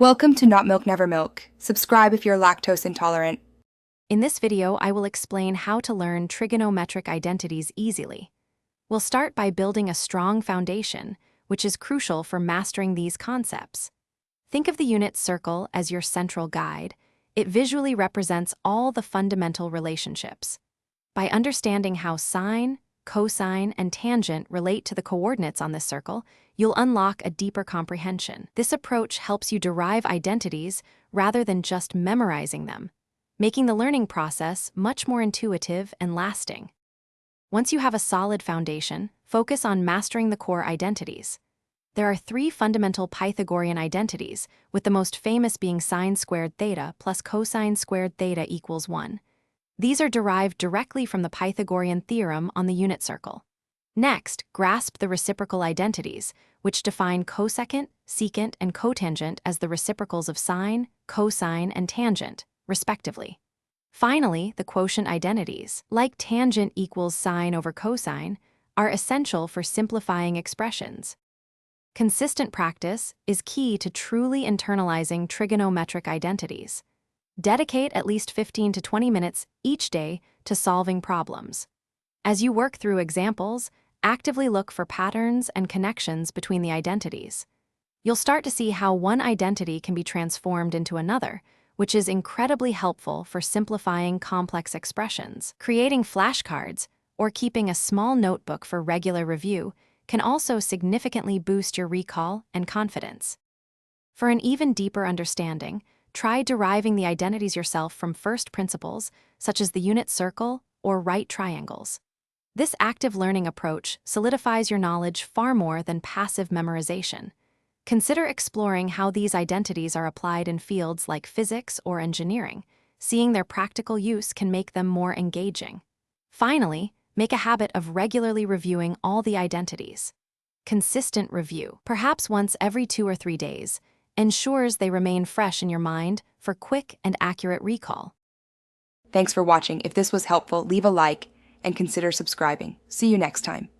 Welcome to Not Milk Never Milk. Subscribe if you're lactose intolerant. In this video, I will explain how to learn trigonometric identities easily. We'll start by building a strong foundation, which is crucial for mastering these concepts. Think of the unit circle as your central guide. It visually represents all the fundamental relationships. By understanding how sine, cosine, and tangent relate to the coordinates on this circle, you'll unlock a deeper comprehension. This approach helps you derive identities rather than just memorizing them, making the learning process much more intuitive and lasting. Once you have a solid foundation, focus on mastering the core identities. There are three fundamental Pythagorean identities, with the most famous being sine squared theta plus cosine squared theta equals 1. These are derived directly from the Pythagorean theorem on the unit circle. Next, grasp the reciprocal identities, which define cosecant, secant, and cotangent as the reciprocals of sine, cosine, and tangent, respectively. Finally, the quotient identities, like tangent equals sine over cosine, are essential for simplifying expressions. Consistent practice is key to truly internalizing trigonometric identities. Dedicate at least 15 to 20 minutes each day to solving problems. As you work through examples, actively look for patterns and connections between the identities. You'll start to see how one identity can be transformed into another, which is incredibly helpful for simplifying complex expressions. Creating flashcards or keeping a small notebook for regular review can also significantly boost your recall and confidence. For an even deeper understanding, try deriving the identities yourself from first principles, such as the unit circle or right triangles. This active learning approach solidifies your knowledge far more than passive memorization. Consider exploring how these identities are applied in fields like physics or engineering. Seeing their practical use can make them more engaging. Finally, make a habit of regularly reviewing all the identities. Consistent review, perhaps once every 2 or 3 days, ensures they remain fresh in your mind for quick and accurate recall. Thanks for watching. If this was helpful, leave a like and consider subscribing. See you next time.